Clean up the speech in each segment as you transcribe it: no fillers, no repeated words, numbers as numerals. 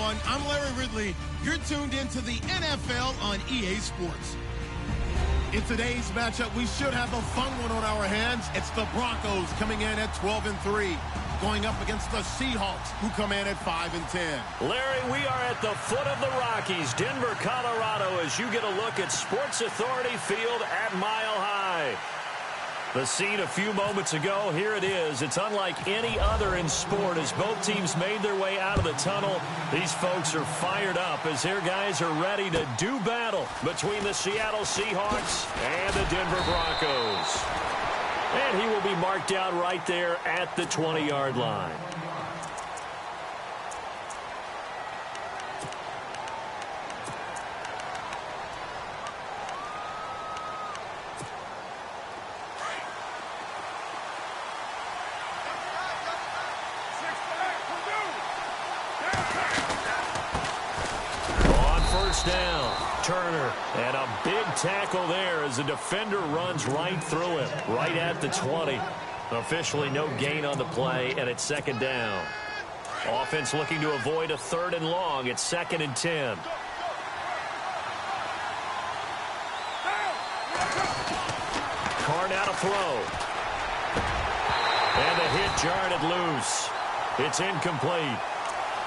everyone. I'm Larry Ridley. You're tuned into the NFL on EA Sports. In today's matchup, we should have a fun one on our hands. It's the Broncos coming in at 12-3, going up against the Seahawks, who come in at 5-10. Larry, we are at the foot of the Rockies, Denver, Colorado, as you get a look at Sports Authority Field at Mile High. The scene a few moments ago, here it is. It's unlike any other in sport as both teams made their way out of the tunnel. These folks are fired up as their guys are ready to do battle between the Seattle Seahawks and the Denver Broncos. And he will be marked down right there at the 20-yard line. Down, Turner, and a big tackle there as the defender runs right through him, right at the 20. Officially no gain on the play, and it's second down. Offense looking to avoid a 3rd and long. It's 2nd and 10. Carr now to throw. And the hit jarred it loose. It's incomplete.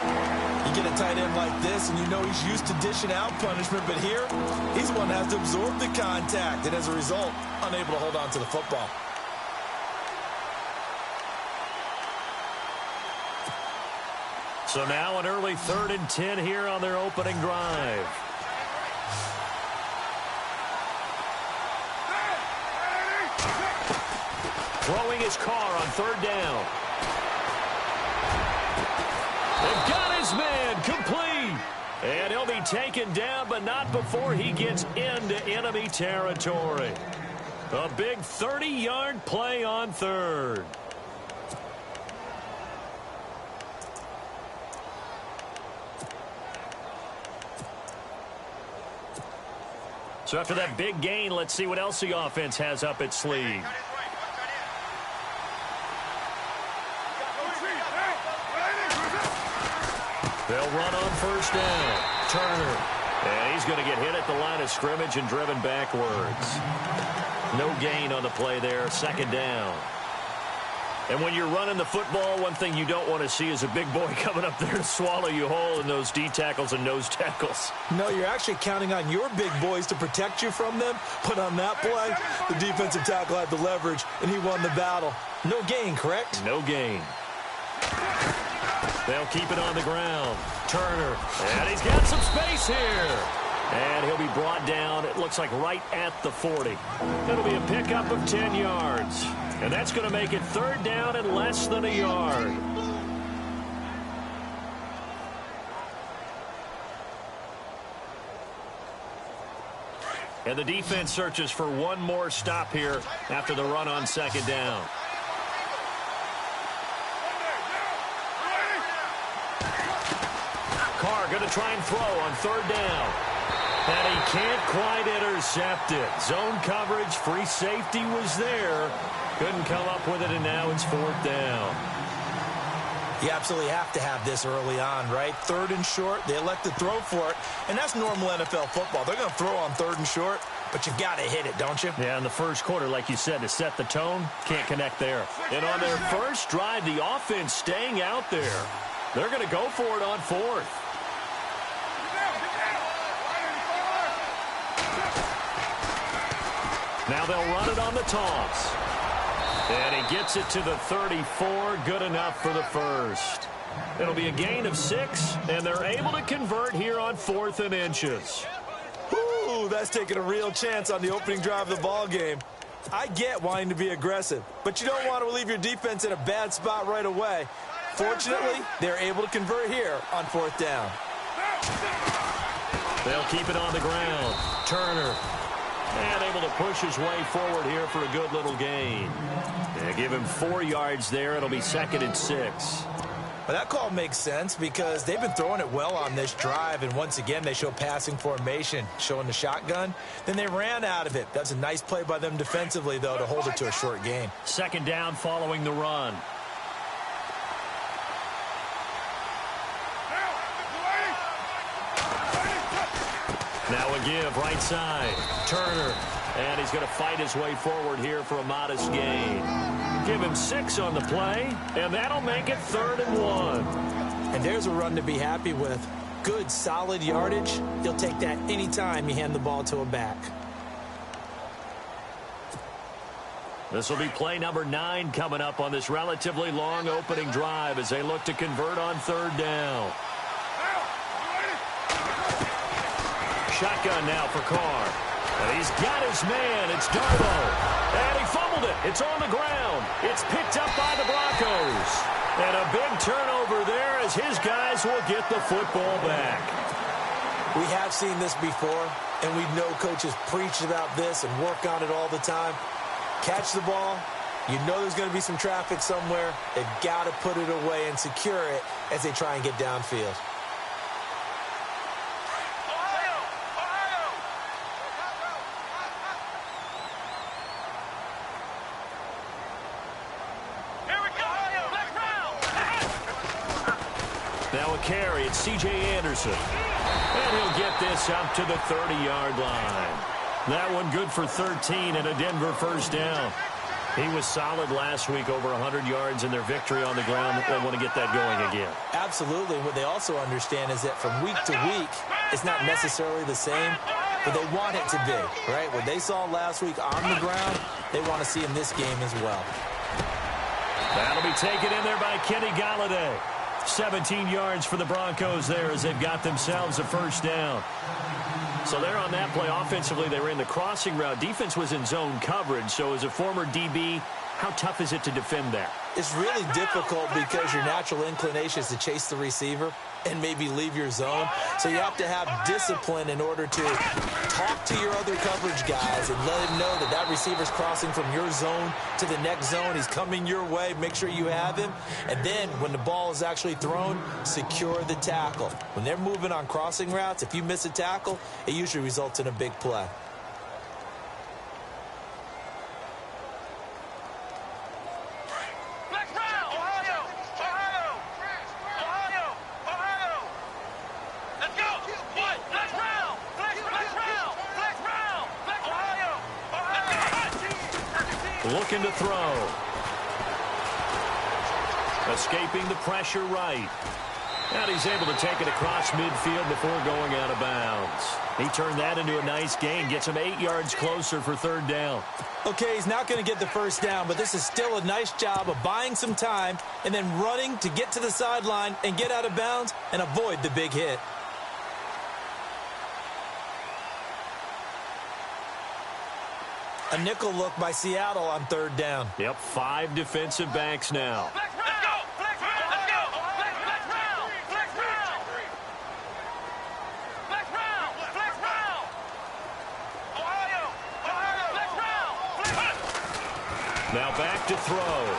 You get a tight end like this, and you know he's used to dishing out punishment, but here, he's the one that has to absorb the contact, and as a result, unable to hold on to the football. So now an early 3rd and 10 here on their opening drive. Throwing his Carr on 3rd down. They've got his man complete. And he'll be taken down, but not before he gets into enemy territory. A big 30-yard play on 3rd. So after that big gain, let's see what else the offense has up its sleeve. They'll run on 1st down. Turner. And he's going to get hit at the line of scrimmage and driven backwards. No gain on the play there. 2nd down. And when you're running the football, one thing you don't want to see is a big boy coming up there to swallow you whole in those D tackles and nose tackles. No, you're actually counting on your big boys to protect you from them. But on that play, the defensive tackle had the leverage, and he won the battle. No gain, correct? No gain. They'll keep it on the ground. Turner. And he's got some space here. And he'll be brought down, it looks like right at the 40. It'll be a pickup of 10 yards. And that's going to make it 3rd down and less than a yard. And the defense searches for one more stop here after the run on 2nd down. Carr going to try and throw on 3rd down. And he can't quite intercept it. Zone coverage, free safety was there. Couldn't come up with it, and now it's 4th down. You absolutely have to have this early on, right? 3rd and short, they elect to throw for it, and that's normal NFL football. They're going to throw on 3rd and short, but you've got to hit it, don't you? Yeah, in the first quarter, like you said, to set the tone, can't connect there. And on their first drive, the offense staying out there. They're going to go for it on 4th. Now they'll run it on the toss. And he gets it to the 34. Good enough for the 1st. It'll be a gain of 6, and they're able to convert here on 4th and inches. Ooh, that's taking a real chance on the opening drive of the ball game. I get wanting to be aggressive, but you don't want to leave your defense in a bad spot right away. Fortunately, they're able to convert here on 4th down. They'll keep it on the ground. Turner. And able to push his way forward here for a good little gain. They give him 4 yards there. It'll be 2nd and 6. Well, that call makes sense because they've been throwing it well on this drive, and once again they show passing formation, showing the shotgun. Then they ran out of it. That's a nice play by them defensively, though, to hold it to a short gain. 2nd down following the run. Now a give, right side. Turner. And he's going to fight his way forward here for a modest gain. Give him 6 on the play, and that'll make it 3rd and 1. And there's a run to be happy with. Good, solid yardage. He'll take that anytime you hand the ball to a back. This will be play number 9 coming up on this relatively long opening drive as they look to convert on 3rd down. Shotgun now for Carr. And he's got his man. It's Darbo. And he fumbled it. It's on the ground. It's picked up by the Broncos. And a big turnover there as his guys will get the football back. We have seen this before, and we know coaches preach about this and work on it all the time. Catch the ball. You know there's going to be some traffic somewhere. They've got to put it away and secure it as they try and get downfield. Now a carry, it's C.J. Anderson. And he'll get this up to the 30-yard line. That one good for 13 and a Denver first down. He was solid last week, over 100 yards in their victory on the ground. They want to get that going again. Absolutely. What they also understand is that from week to week, it's not necessarily the same, but they want it to be, right? What they saw last week on the ground, they want to see in this game as well. That'll be taken in there by Kenny Galladay. 17 yards for the Broncos there as they've got themselves a first down. So there on that play, offensively, they were in the crossing route. Defense was in zone coverage. So as a former DB, how tough is it to defend that? It's really difficult because your natural inclination is to chase the receiver and maybe leave your zone. So you have to have discipline in order to talk to your other coverage guys and let him know that that receiver's crossing from your zone to the next zone. He's coming your way. Make sure you have him. And then when the ball is actually thrown, secure the tackle. When they're moving on crossing routes, if you miss a tackle, it usually results in a big play. Looking to throw. Escaping the pressure right. And he's able to take it across midfield before going out of bounds. He turned that into a nice gain. Gets him 8 yards closer for 3rd down. Okay, he's not going to get the first down, but this is still a nice job of buying some time and then running to get to the sideline and get out of bounds and avoid the big hit. A nickel look by Seattle on 3rd down. Yep, 5 defensive backs now. Let's go! Let's go! Let's go! Let's round! Let's round! Let's round! Let's round! Ohio! Ohio! Let's round! Now back to throw.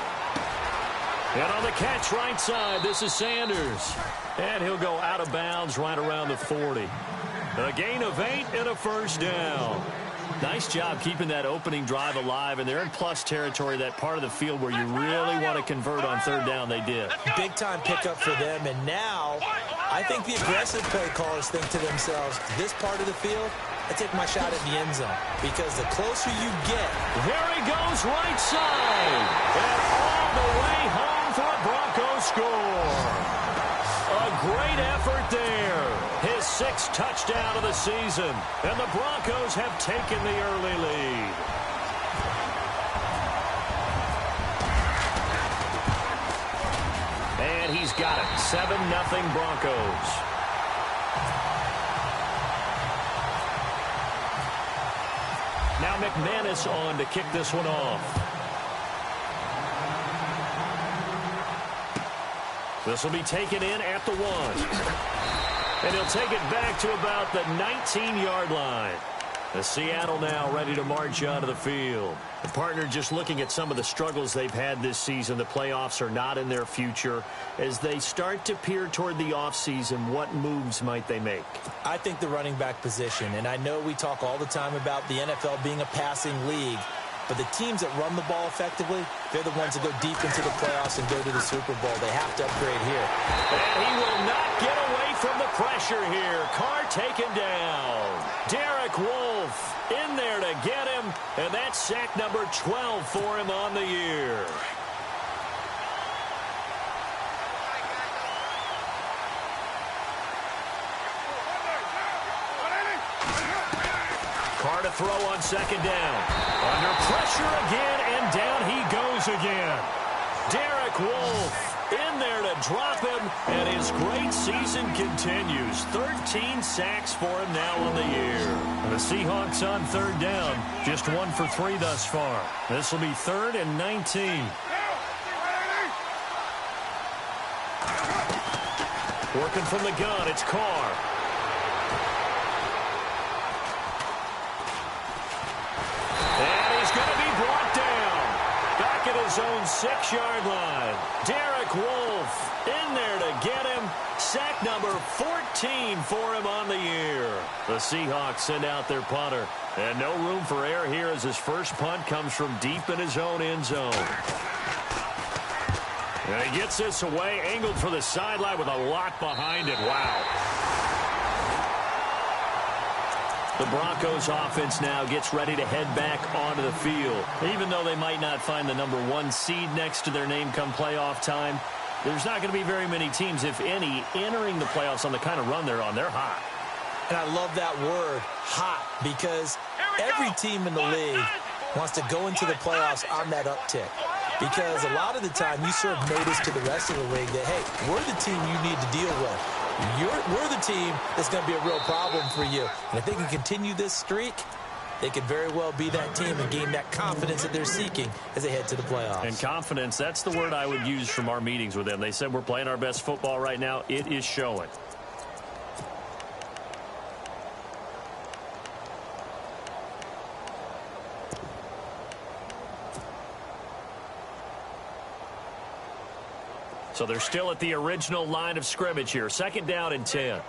And on the catch right side, this is Sanders. And he'll go out of bounds right around the 40. A gain of 8 and a first down. Nice job keeping that opening drive alive, and they're in plus territory, that part of the field where you really want to convert on 3rd down. They did. Big-time pickup for them, and now I think the aggressive play callers think to themselves, this part of the field, I take my shot at the end zone, because the closer you get. There he goes right side, and all the way home for a Broncos score. A great effort there. His 6th touchdown of the season. And the Broncos have taken the early lead. And he's got it. 7-0 Broncos. Now McManus on to kick this one off. This will be taken in at the 1. And he'll take it back to about the 19-yard line. The Seattle now ready to march onto the field. The partner just looking at some of the struggles they've had this season. The playoffs are not in their future. As they start to peer toward the offseason, what moves might they make? I think the running back position, and I know we talk all the time about the NFL being a passing league, But the teams that run the ball effectively, they're the ones that go deep into the playoffs and go to the Super Bowl. They have to upgrade here. And he will not get away from the pressure here. Carr taken down. Derek Wolfe in there to get him, and that's sack number 12 for him on the year. Carr to throw on second down. Under pressure again, and down he goes again. Derek Wolfe in there to drop him, and his great season continues. 13 sacks for him now on the year. And the Seahawks on third down, just 1 for 3 thus far. This will be 3rd and 19. Working from the gun, it's Carr. His own 6-yard line. Derek Wolfe in there to get him. Sack number 14 for him on the year. The Seahawks send out their punter. And no room for error here as his first punt comes from deep in his own end zone. And he gets this away, angled for the sideline with a lot behind it. Wow. The Broncos offense now gets ready to head back onto the field. Even though they might not find the number 1 seed next to their name come playoff time, there's not going to be very many teams, if any, entering the playoffs on the kind of run they're on. They're hot. And I love that word, hot, because every team in the league wants to go into the playoffs on that uptick. Because a lot of the time you serve notice to the rest of the league that, hey, we're the team you need to deal with. We're the team that's going to be a real problem for you. And if they can continue this streak, they could very well be that team and gain that confidence that they're seeking as they head to the playoffs. And confidence, that's the word I would use from our meetings with them. They said we're playing our best football right now. It is showing. So they're still at the original line of scrimmage here. 2nd down and 10.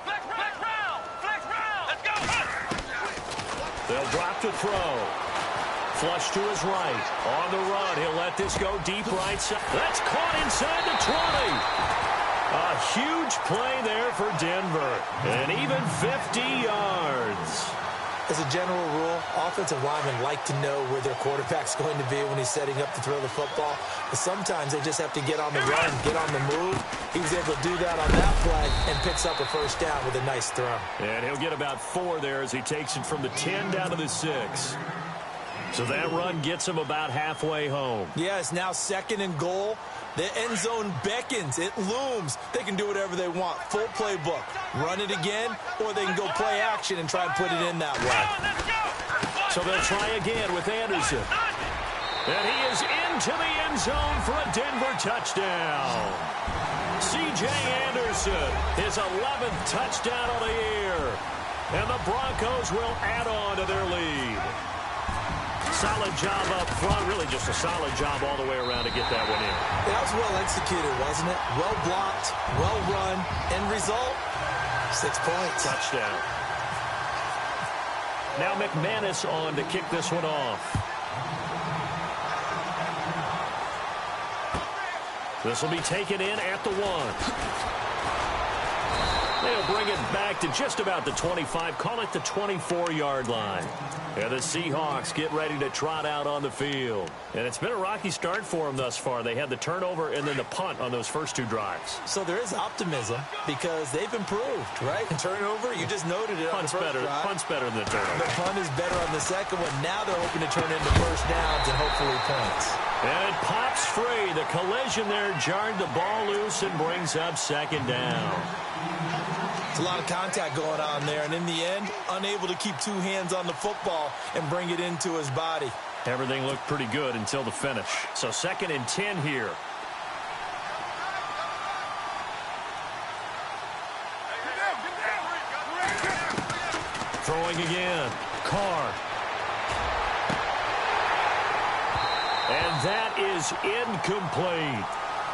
Flex round. Let's go. They'll drop to throw. Flush to his right. On the run, he'll let this go deep right side. That's caught inside the 20. A huge play there for Denver. And even 50 yards. As a general rule, offensive linemen like to know where their quarterback's going to be when he's setting up to throw the football. But sometimes they just have to get on the run, get on the move. He was able to do that on that play and picks up a first down with a nice throw. And he'll get about 4 there as he takes it from the 10 down to the 6. So that run gets him about halfway home. Yeah, it's now 2nd and goal. The end zone beckons. It looms. They can do whatever they want. Full playbook. Run it again, or they can go play action and try and put it in that way. So they'll try again with Anderson. And he is into the end zone for a Denver touchdown. C.J. Anderson, his 11th touchdown of the year. And the Broncos will add on to their lead. Solid job up front, really just a solid job all the way around to get that one in. That was well executed, wasn't it? Well blocked, well run. End result, 6 points. Touchdown. Now McManus on to kick this one off. This will be taken in at the 1. They'll bring it back to just about the 25, call it the 24-yard line. And the Seahawks get ready to trot out on the field. And it's been a rocky start for them thus far. They had the turnover and then the punt on those first 2 drives. So there is optimism because they've improved, right? Turnover, you just noted it on the first drive. Punt's better than the turnover. The punt is better on the second one. Now they're hoping to turn into first downs and hopefully points. And it pops free. The collision there jarred the ball loose and brings up 2nd down. It's a lot of contact going on there, and in the end, unable to keep 2 hands on the football and bring it into his body. Everything looked pretty good until the finish. So 2nd and 10 here. Throwing again. Carr. And that is incomplete.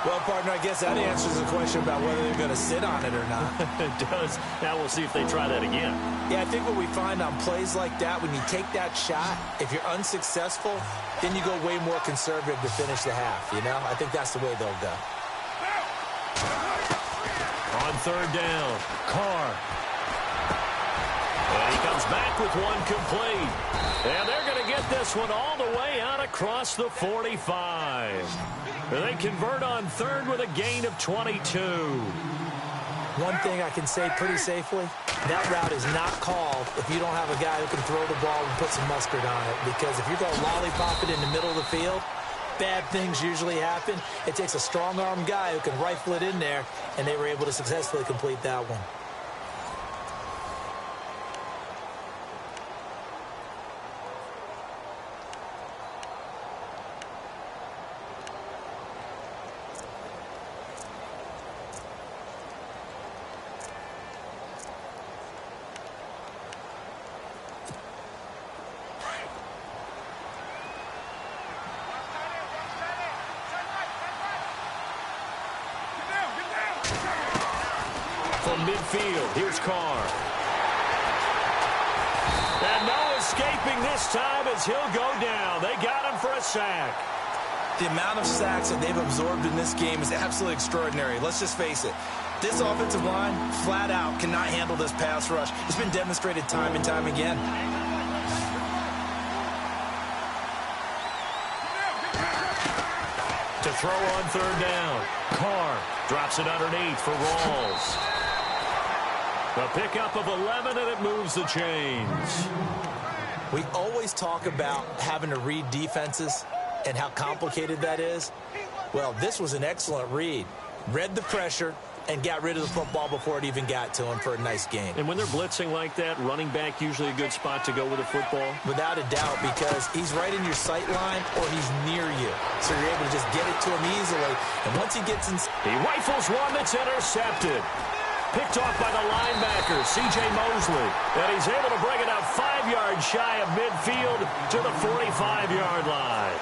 Well, partner, I guess that answers the question about whether they're going to sit on it or not. It does. Now we'll see if they try that again. Yeah, I think what we find on plays like that, when you take that shot, if you're unsuccessful, then you go way more conservative to finish the half, you know? I think that's the way they'll go. On third down, Carr. And he comes back with one complete. And they're going to get this one all the way out across the 45. They convert on third with a gain of 22. One thing I can say pretty safely, that route is not called if you don't have a guy who can throw the ball and put some mustard on it. Because if you're going to lollipop it in the middle of the field, bad things usually happen. It takes a strong-arm guy who can rifle it in there, and they were able to successfully complete that one. From midfield, here's Carr. And no escaping this time as he'll go down. They got him for a sack. The amount of sacks that they've absorbed in this game is absolutely extraordinary. Let's just face it. This offensive line, flat out, cannot handle this pass rush. It's been demonstrated time and time again. To throw on third down, Carr drops it underneath for Rawls. A pickup of 11, and it moves the chains. We always talk about having to read defenses and how complicated that is. Well, this was an excellent read. Read the pressure and got rid of the football before it even got to him for a nice game. And when they're blitzing like that, running back usually a good spot to go with the football? Without a doubt, because he's right in your sight line or he's near you. So you're able to just get it to him easily. And once he gets in... He rifles one that's intercepted. Picked off by the linebacker, C.J. Mosley. And he's able to bring it up 5 yards shy of midfield to the 45-yard line.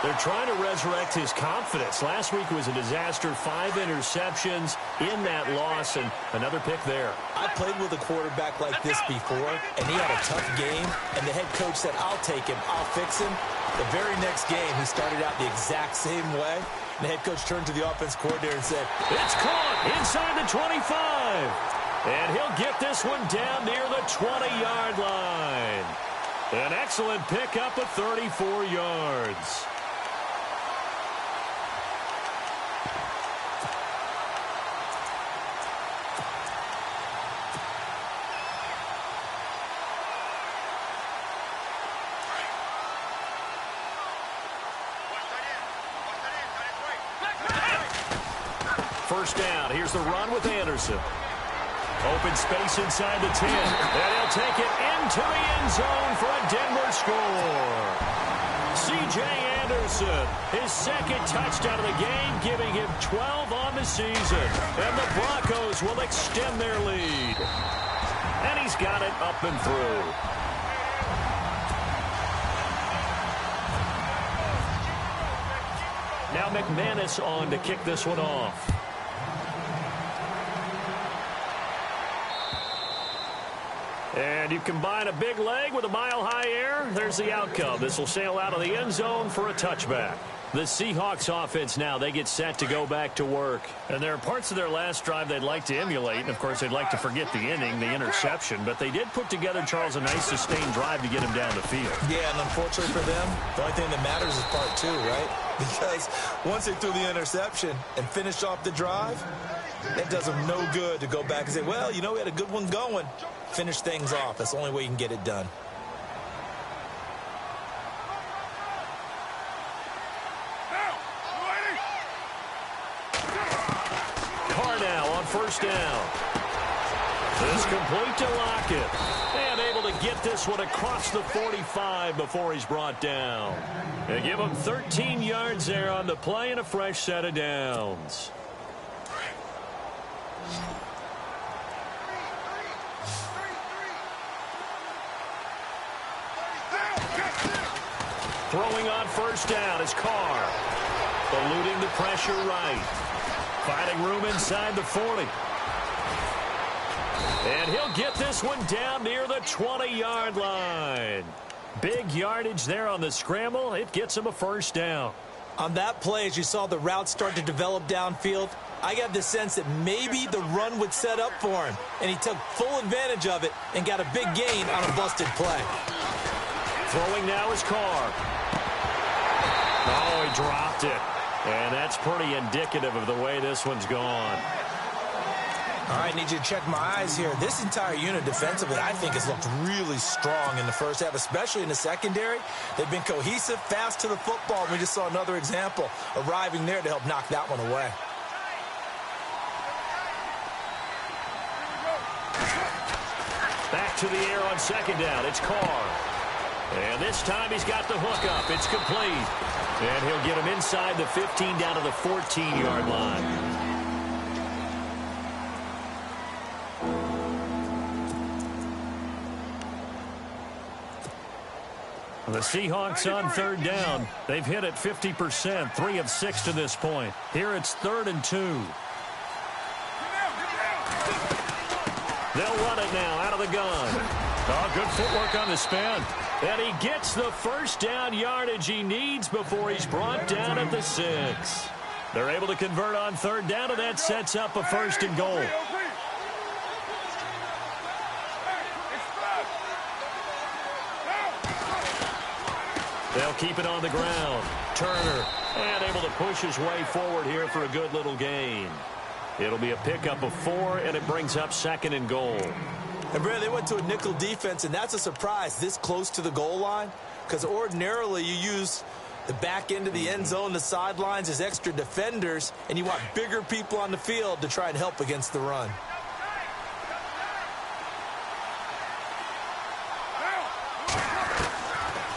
They're trying to resurrect his confidence. Last week was a disaster. 5 interceptions in that loss, and another pick there. I played with a quarterback like this before, and he had a tough game, and the head coach said, I'll take him, I'll fix him. The very next game, he started out the exact same way. The head coach turned to the offense coordinator and said, it's caught inside the 25. And he'll get this one down near the 20-yard line. An excellent pickup of 34 yards. First down. Here's the run with Anderson. Open space inside the 10. And he'll take it into the end zone for a Denver score. C.J. Anderson, his second touchdown of the game, giving him 12 on the season. And the Broncos will extend their lead. And he's got it up and through. Now McManus on to kick this one off. And you combine a big leg with a mile-high air, there's the outcome. This will sail out of the end zone for a touchback. The Seahawks offense now, they get set to go back to work. And there are parts of their last drive they'd like to emulate. And, of course, they'd like to forget the inning, the interception. But they did put together, Charles, a nice sustained drive to get him down the field. Yeah, and unfortunately for them, the only thing that matters is part 2, right? Because once they threw the interception and finished off the drive, it does them no good to go back and say, well, you know, we had a good one going. Finish things off. That's the only way you can get it done. Carr now on first down. This complete to Lockett. And able to get this one across the 45 before he's brought down. They give him 13 yards there on the play and a fresh set of downs. Throwing on first down is Carr. Eluding the pressure right. Finding room inside the 40. And he'll get this one down near the 20-yard line. Big yardage there on the scramble. It gets him a first down. On that play, as you saw the route start to develop downfield, I got the sense that maybe the run would set up for him, and he took full advantage of it and got a big gain on a busted play. Throwing now is Carr. Oh, he dropped it. And that's pretty indicative of the way this one's gone. All right, need you to check my eyes here. This entire unit defensively, I think, has looked really strong in the first half, especially in the secondary. They've been cohesive, fast to the football. And we just saw another example arriving there to help knock that one away. Back to the air on second down. It's Carr. And this time he's got the hook up. It's complete. And he'll get him inside the 15 down to the 14-yard line. The Seahawks on third down. They've hit it 50%, 3 of 6 to this point. Here it's 3rd and 2. They'll run it now out of the gun. Oh, good footwork on the spin. And he gets the first down yardage he needs before he's brought down at the 6. They're able to convert on third down, and that sets up a 1st and goal. They'll keep it on the ground. Turner, and able to push his way forward here for a good little gain. It'll be a pickup of 4, and it brings up 2nd and goal. And, Brad, they went to a nickel defense, and that's a surprise this close to the goal line, because ordinarily you use the back end of the end zone, the sidelines as extra defenders, and you want bigger people on the field to try and help against the run.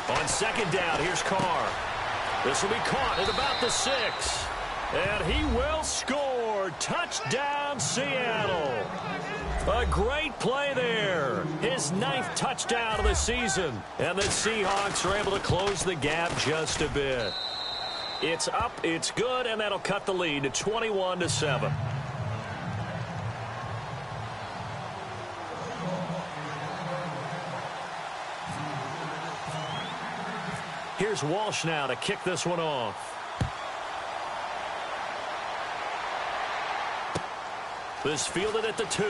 On second down, here's Carr. This will be caught at about the 6. And he will score. Touchdown, Seattle. A great play there. His 9th touchdown of the season. And the Seahawks are able to close the gap just a bit. It's up, it's good, and that'll cut the lead to 21-7. Here's Walsh now to kick this one off. This fielded at the 2.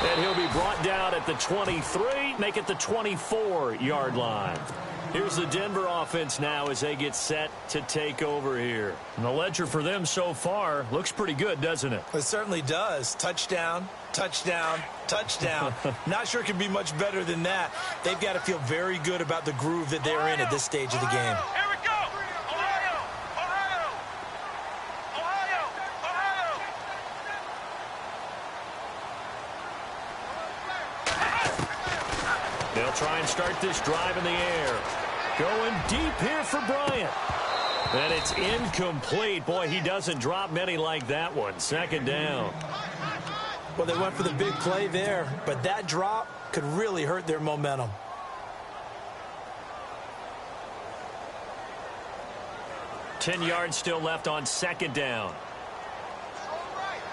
And he'll be brought down at the 23, make it the 24-yard line. Here's the Denver offense now as they get set to take over here. And the ledger for them so far looks pretty good, doesn't it? It certainly does. Touchdown, touchdown, touchdown. Not sure it can be much better than that. They've got to feel very good about the groove that they're in at this stage of the game. Here we go. Ohio. Ohio. Ohio. Ohio. They'll try and start this drive in the air. Going deep here for Bryant. And it's incomplete. Boy, he doesn't drop many like that one. 2nd down. Well, they went for the big play there, but that drop could really hurt their momentum. Ten yards still left on 2nd down.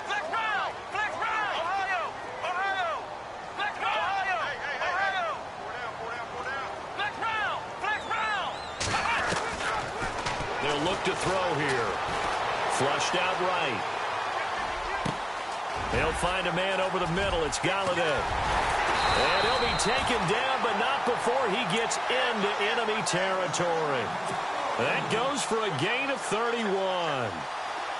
Flex round. Flex round. Ohio. Ohio. Flex round. Ohio. Ohio. Flex round. Flex round. They'll look to throw here. Flushed out right. They'll find a man over the middle. It's Galladay. And he'll be taken down, but not before he gets into enemy territory. That goes for a gain of 31.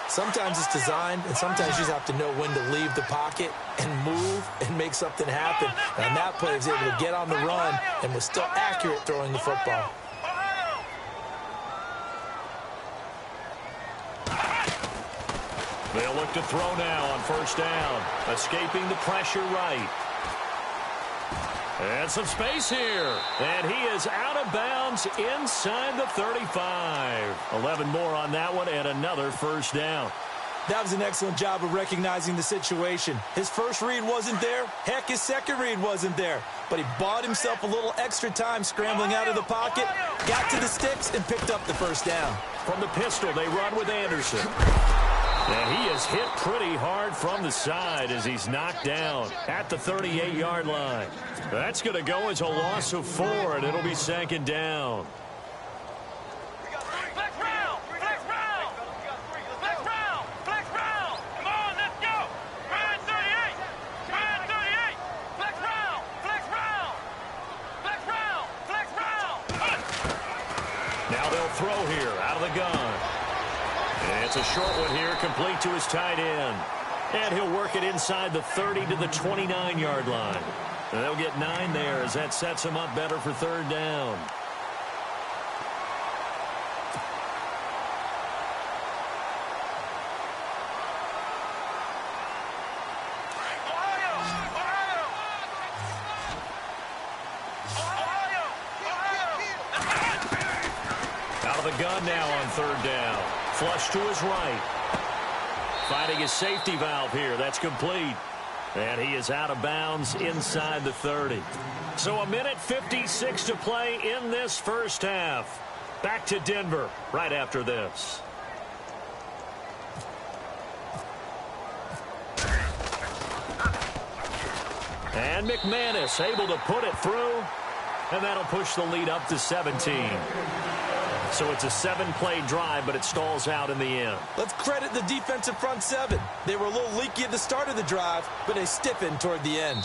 Sometimes it's designed, and sometimes you just have to know when to leave the pocket and move and make something happen. And that play was able to get on the run and was still accurate throwing the football. They'll look to throw now on 1st down. Escaping the pressure right. And some space here. And he is out of bounds inside the 35. 11 more on that one and another 1st down. That was an excellent job of recognizing the situation. His first read wasn't there. Heck, his second read wasn't there. But he bought himself a little extra time scrambling out of the pocket, got to the sticks, and picked up the first down. From the pistol, they run with Anderson. And he is hit pretty hard from the side as he's knocked down at the 38-yard line. That's going to go as a loss of 4, and it'll be second down. Now they'll throw here out of the gun. And it's a short one here, complete to his tight end. And he'll work it inside the 30 to the 29-yard line. And they'll get 9 there as that sets him up better for third down. The gun now on third down. Flush to his right. Finding his safety valve here. That's complete. And he is out of bounds inside the 30. So a minute 56 to play in this first half. Back to Denver right after this. And McManus able to put it through. And that'll push the lead up to 17. So it's a 7-play drive, but it stalls out in the end. Let's credit the defensive front 7. They were a little leaky at the start of the drive, but they stiffened toward the end.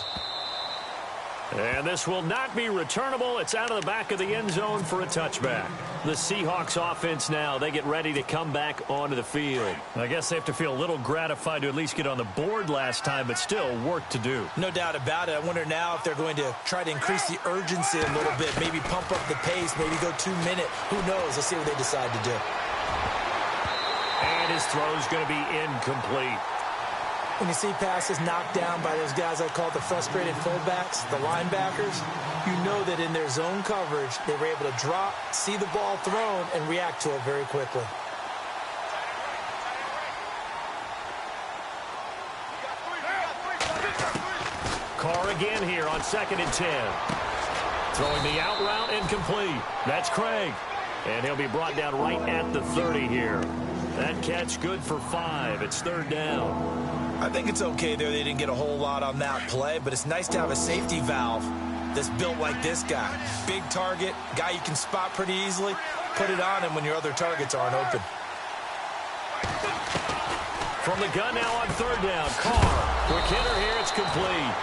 And this will not be returnable. It's out of the back of the end zone for a touchback. The Seahawks offense now, they get ready to come back onto the field. I guess they have to feel a little gratified to at least get on the board last time, but still work to do. No doubt about it. I wonder now if they're going to try to increase the urgency a little bit, maybe pump up the pace, maybe go 2-minute. Who knows? Let's see what they decide to do. And his throw is going to be incomplete. When you see passes knocked down by those guys I call the frustrated fullbacks, the linebackers, you know that in their zone coverage, they were able to drop, see the ball thrown, and react to it very quickly. Carr again here on 2nd and 10. Throwing the out route incomplete. That's Craig. And he'll be brought down right at the 30 here. That catch good for 5. It's third down. I think it's okay there. They didn't get a whole lot on that play, but it's nice to have a safety valve that's built like this guy. Big target, guy you can spot pretty easily. Put it on him when your other targets aren't open. From the gun now on third down, Carr. Quick hitter here, it's complete.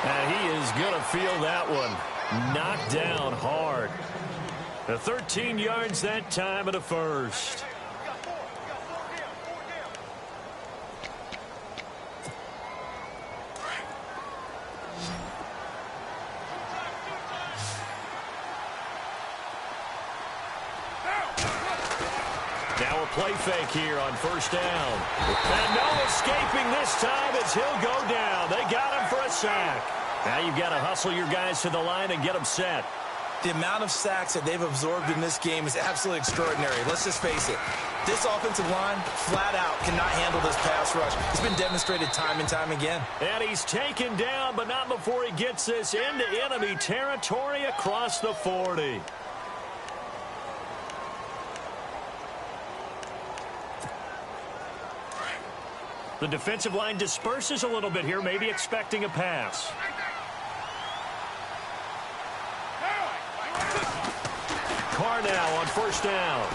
And he is going to feel that one. Knocked down hard. The 13 yards that time of the first. Now a play fake here on first down. And no escaping this time as he'll go down. They got him for a sack. Now you've got to hustle your guys to the line and get them set. The amount of sacks that they've absorbed in this game is absolutely extraordinary. Let's just face it. This offensive line, flat out, cannot handle this pass rush. It's been demonstrated time and time again. And he's taken down, but not before he gets this into enemy territory across the 40. The defensive line disperses a little bit here, maybe expecting a pass. Carr now on first down.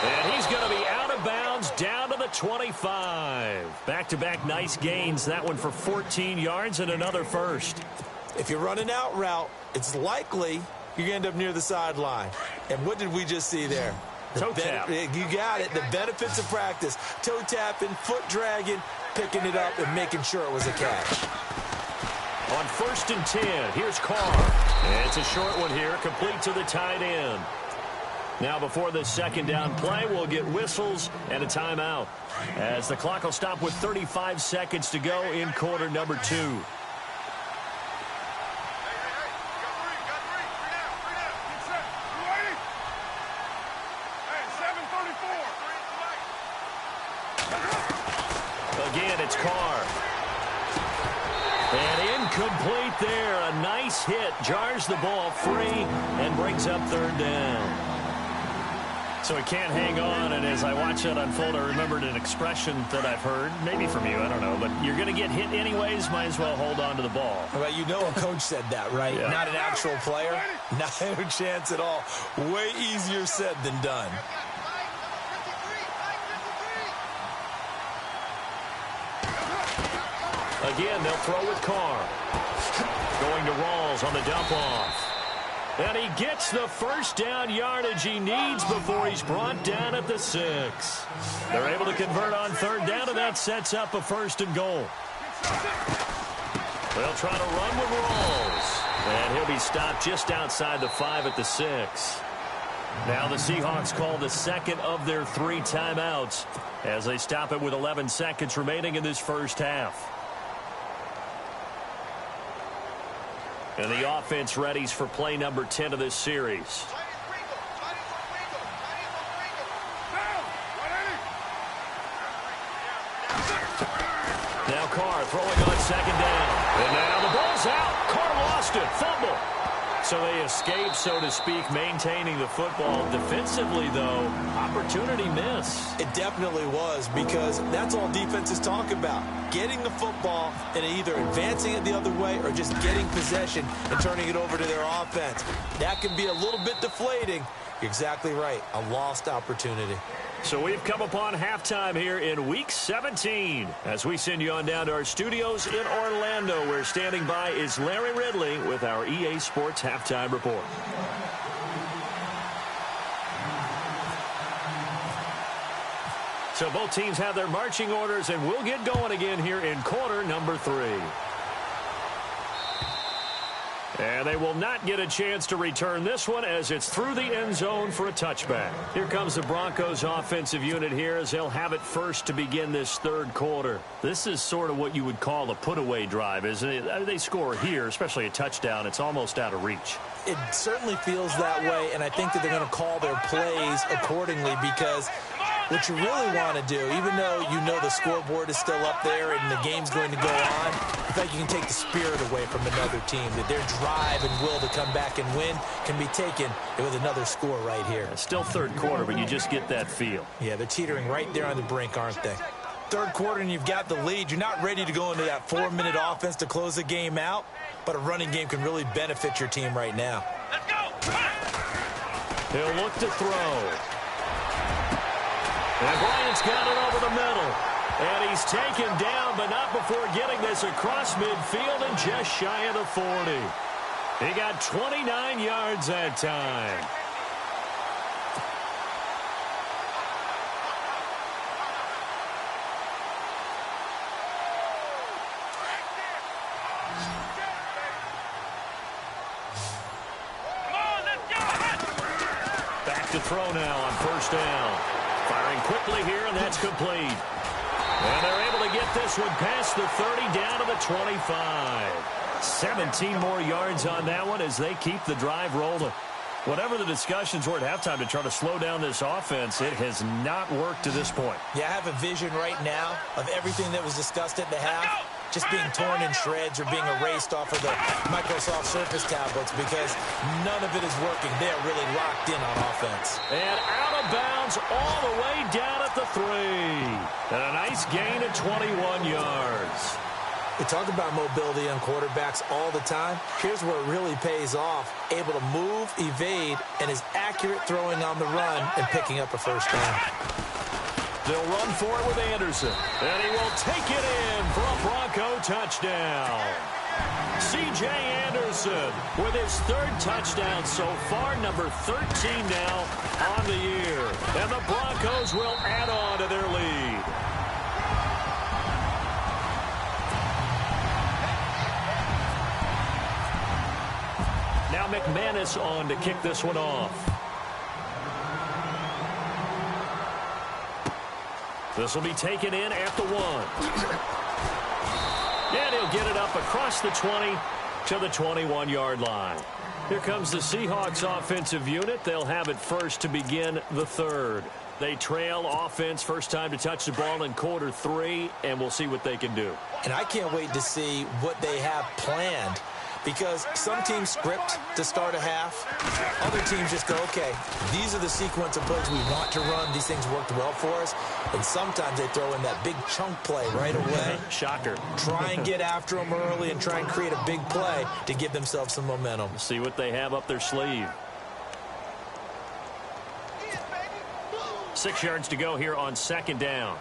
And he's going to be out of bounds down to the 25. Back-to-back nice gains. That one for 14 yards and another first. If you run an out route, it's likely you're going to end up near the sideline. And what did we just see there? Toe tap. You got it. The benefits of practice. Toe tapping, foot dragging, picking it up, and making sure it was a catch. On 1st and 10, here's Carr. And it's a short one here, complete to the tight end. Now before the second down play, we'll get whistles and a timeout, as the clock will stop with 35 seconds to go in quarter number 2. again, it's Carr. And incomplete there. A nice hit. Jars the ball free and brings up third down. So he can't hang on, and as I watch that unfold, I remembered an expression that I've heard, maybe from you, I don't know, but you're going to get hit anyways, might as well hold on to the ball. Well, you know a coach said that, right? Yeah. Not an actual player. Not a chance at all. Way easier said than done. Again, they'll throw with Carr. Going to Rawls on the dump-off. And he gets the first down yardage he needs before he's brought down at the 6. They're able to convert on third down, and that sets up a first and goal. They'll try to run with Rawls. And he'll be stopped just outside the 5 at the 6. Now the Seahawks call the second of their 3 timeouts as they stop it with 11 seconds remaining in this first half. And the offense readies for play number 10 of this series. Now Carr throwing on second down. And now the ball's out. Carr lost it. Fumble. So they escape, so to speak, maintaining the football. Defensively, though, opportunity miss. It definitely was, because that's all defenses talk about. Getting the football and either advancing it the other way or just getting possession and turning it over to their offense. That can be a little bit deflating. You're exactly right. A lost opportunity. So we've come upon halftime here in Week 17 as we send you on down to our studios in Orlando, where standing by is Larry Ridley with our EA Sports Halftime Report. So both teams have their marching orders, and we'll get going again here in quarter number 3. And they will not get a chance to return this one as it's through the end zone for a touchback. Here comes the Broncos offensive unit here as they'll have it first to begin this third quarter. This is sort of what you would call a put-away drive, isn't it? They score here, especially a touchdown. It's almost out of reach. It certainly feels that way, and I think that they're going to call their plays accordingly, because what you really want to do, even though you know the scoreboard is still up there and the game's going to go on, I think you can take the spirit away from another team, that their drive and will to come back and win can be taken with another score right here. It's still third quarter, but you just get that feel. Yeah, they're teetering right there on the brink, aren't they? Third quarter and you've got the lead. You're not ready to go into that 4-minute offense to close the game out, but a running game can really benefit your team right now. Let's go! He'll look to throw. And Bryant's got it over the middle. And he's taken down, but not before getting this across midfield and just shy of the 40. He got 29 yards that time. Back to throw now on first down. Firing quickly here, and that's complete. And they're able to get this one past the 30 down to the 25. 17 more yards on that one as they keep the drive rolling. Whatever the discussions were at halftime to try to slow down this offense, it has not worked to this point. Yeah, I have a vision right now of everything that was discussed at the half just being torn in shreds or being erased off of the Microsoft Surface tablets, because none of it is working. They're really locked in on offense. And out of bounds all the way down at the 3. And a nice gain of 21 yards. We talk about mobility on quarterbacks all the time. Here's where it really pays off. Able to move, evade, and is accurate throwing on the run and picking up a first down. They'll run for it with Anderson. And he will take it in for a Bronco touchdown. C.J. Anderson with his 3rd touchdown so far, number 13 now on the year. And the Broncos will add on to their lead. Now McManus on to kick this one off. This will be taken in at the 1. And he'll get it up across the 20 to the 21-yard line. Here comes the Seahawks offensive unit. They'll have it first to begin the 3rd. They trail offense first time to touch the ball in quarter 3, and we'll see what they can do. And I can't wait to see what they have planned, because some teams script to start a half. Other teams just go, okay, these are the sequence of plays we want to run. These things worked well for us. And sometimes they throw in that big chunk play right away. Shocker. Try and get after them early and try and create a big play to give themselves some momentum. See what they have up their sleeve. 6 yards to go here on 2nd down.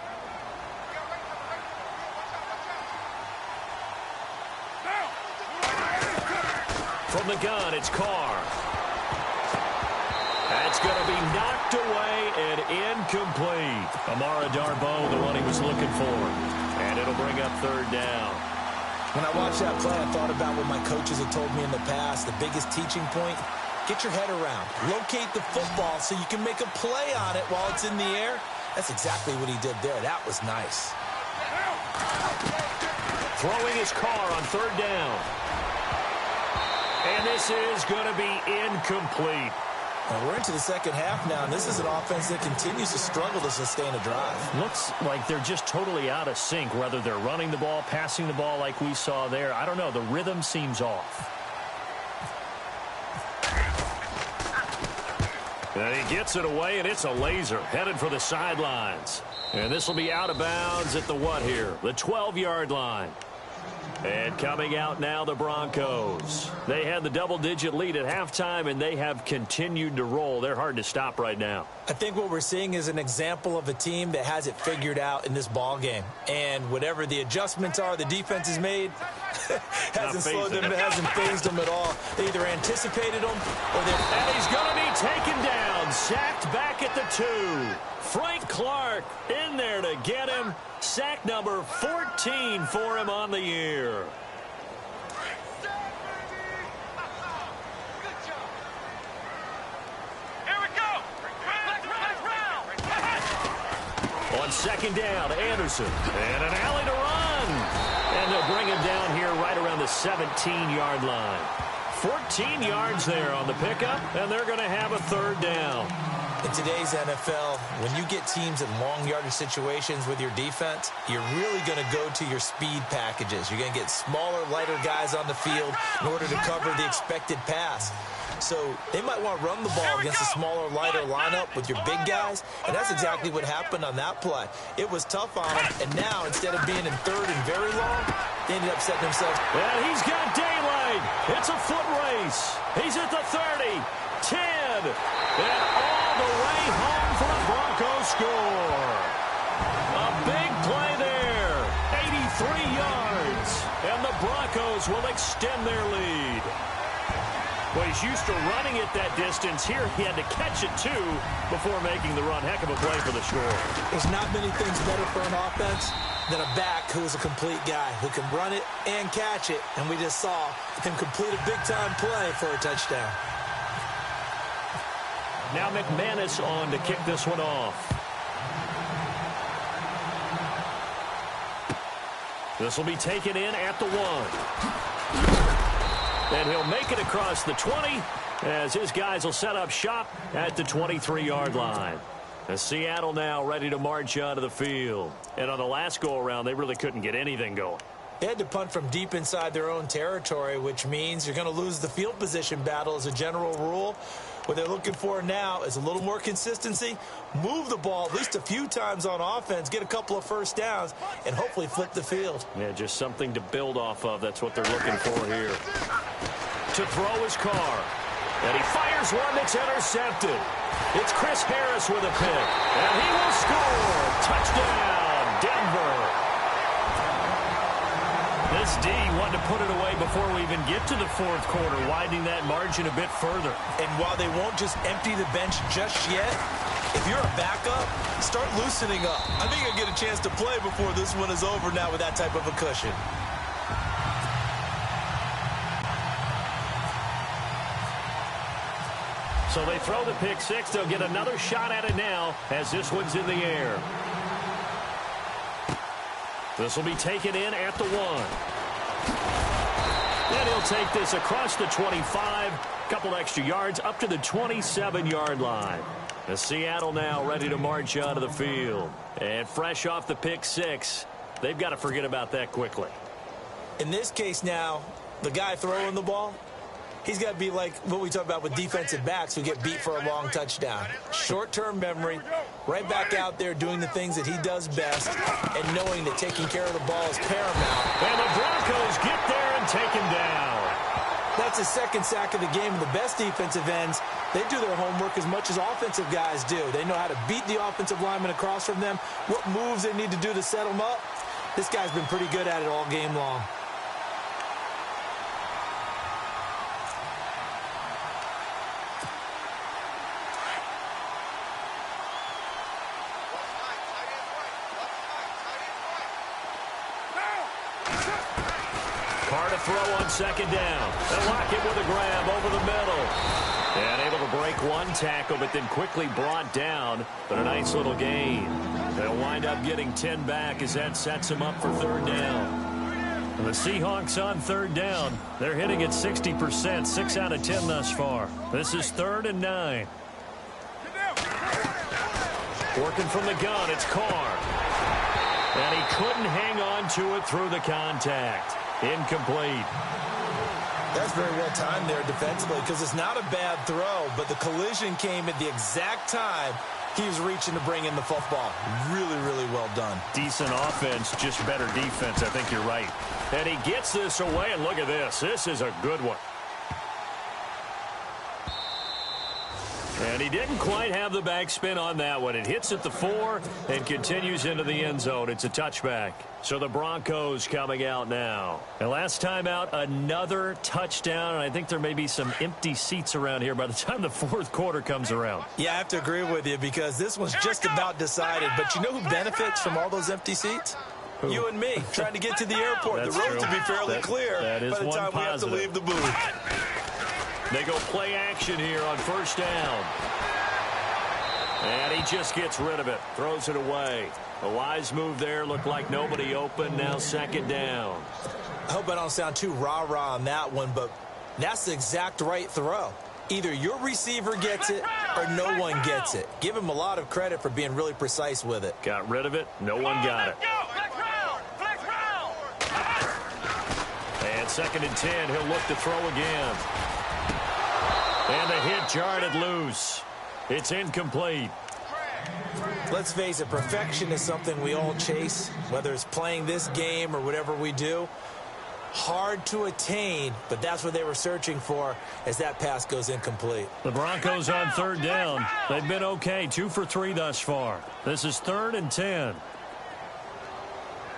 From the gun, it's Carr. That's going to be knocked away and incomplete. Amara Darboh, the one he was looking for. And it'll bring up 3rd down. When I watched that play, I thought about what my coaches had told me in the past. The biggest teaching point, get your head around. Locate the football so you can make a play on it while it's in the air. That's exactly what he did there. That was nice. Throwing his Carr on 3rd down. And this is going to be incomplete. Well, we're into the second half now, and this is an offense that continues to struggle to sustain a drive. Looks like they're just totally out of sync, whether they're running the ball, passing the ball like we saw there. I don't know. The rhythm seems off. And he gets it away, and it's a laser headed for the sidelines. And this will be out of bounds at the what here? The 12-yard line. And coming out now, the Broncos. They had the double-digit lead at halftime, and they have continued to roll. They're hard to stop right now. I think what we're seeing is an example of a team that has it figured out in this ball game. And whatever the adjustments are the defense has made hasn't slowed them, it hasn't phased them at all. They either anticipated them or they're... And he's going to be taken down, sacked back at the 2. Frank Clark in there to get him. Sack number 14 for him on the year. Here we go. On 2nd down, Anderson. And an alley to run. And they'll bring him down here right around the 17-yard line. 14 yards there on the pickup, and they're going to have a 3rd down. In today's NFL, when you get teams in long yardage situations with your defense, you're really going to go to your speed packages. You're going to get smaller, lighter guys on the field in order to cover the expected pass. So they might want to run the ball against a smaller, lighter lineup with your big guys, and that's exactly what happened on that play. It was tough on them, and now instead of being in 3rd and very long, they ended up setting themselves. And he's got daylight. It's a foot race. He's at the 30, 10, and all the way home for the Broncos score. A big play there, 83 yards, and the Broncos will extend their lead. Well, he's used to running it that distance. Here he had to catch it, too, before making the run. Heck of a play for the score. There's not many things better for an offense than a back who is a complete guy who can run it and catch it. And we just saw him complete a big-time play for a touchdown. Now McManus on to kick this one off. This will be taken in at the 1. And he'll make it across the 20 as his guys will set up shop at the 23-yard line. As Seattle now ready to march onto the field. And on the last go-around, they really couldn't get anything going. They had to punt from deep inside their own territory, which means you're going to lose the field position battle as a general rule. What they're looking for now is a little more consistency, move the ball at least a few times on offense, get a couple of first downs, and hopefully flip the field. Yeah, just something to build off of. That's what they're looking for here. To throw his Carr. And he fires one that's intercepted. It's Chris Harris with a pick. And he will score. Touchdown, Denver. This D wanted to put it away before we even get to the 4th quarter, widening that margin a bit further. And while they won't just empty the bench just yet, if you're a backup, start loosening up. I think you'll get a chance to play before this one is over now with that type of a cushion. So they throw the pick 6. They'll get another shot at it now as this one's in the air. This will be taken in at the 1. And he'll take this across the 25. Couple extra yards up to the 27-yard line. As Seattle now ready to march onto the field. And fresh off the pick six, they've got to forget about that quickly. In this case now, the guy throwing the ball, he's got to be like what we talk about with defensive backs who get beat for a long touchdown. Short-term memory, right back out there doing the things that he does best and knowing that taking care of the ball is paramount. And the Broncos get there and take him down. That's his second sack of the game. And the best defensive ends, they do their homework as much as offensive guys do. They know how to beat the offensive lineman across from them, what moves they need to do to set them up. This guy's been pretty good at it all game long. Carr to throw on second down. They'll lock it with a grab over the middle. And able to break one tackle, but then quickly brought down. But a nice little gain. They'll wind up getting 10 back as that sets them up for third down. And the Seahawks on third down. They're hitting at 60%, 6 out of 10 thus far. This is 3rd and 9. Working from the gun, it's Carr. And he couldn't hang on to it through the contact. Incomplete. That's very well timed there defensively because it's not a bad throw, but the collision came at the exact time he was reaching to bring in the football. Really, really well done. Decent offense, just better defense. I think you're right. And he gets this away, and look at this. This is a good one. And he didn't quite have the backspin on that one. It hits at the 4 and continues into the end zone. It's a touchback. So the Broncos coming out now. And last time out, another touchdown. And I think there may be some empty seats around here by the time the fourth quarter comes around. Yeah, I have to agree with you because this one's just about decided. But you know who benefits from all those empty seats? Who? You and me, trying to get to the airport. That's the road true. to be fairly clear that is by the time one we have to leave the booth. They go play action here on first down. And he just gets rid of it. Throws it away. A wise move there. Looked like nobody open. Now second down. I hope I don't sound too rah-rah on that one, but that's the exact right throw. Either your receiver gets it or no one gets it. Give him a lot of credit for being really precise with it. Got rid of it. No one got it. And 2nd and 10. He'll look to throw again. And the hit jarred it loose. It's incomplete. Let's face it, perfection is something we all chase, whether it's playing this game or whatever we do. Hard to attain, but that's what they were searching for as that pass goes incomplete. The Broncos on third down. They've been okay, 2 for 3 thus far. This is 3rd and 10.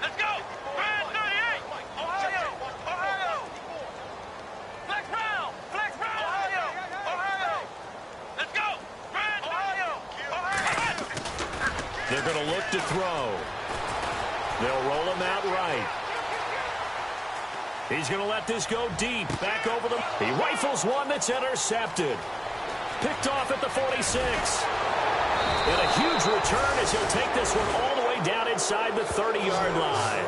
Let's go! Brand 38! Ohio! Ohio! Flex round! Flex round! Ohio! Ohio! Let's go! Brand Ohio! Ohio! They're going to look to throw. They'll roll him out right. He's going to let this go deep. Back over the... He rifles one that's intercepted. Picked off at the 46. And a huge return as he'll take this one all the way down inside the 30-yard line.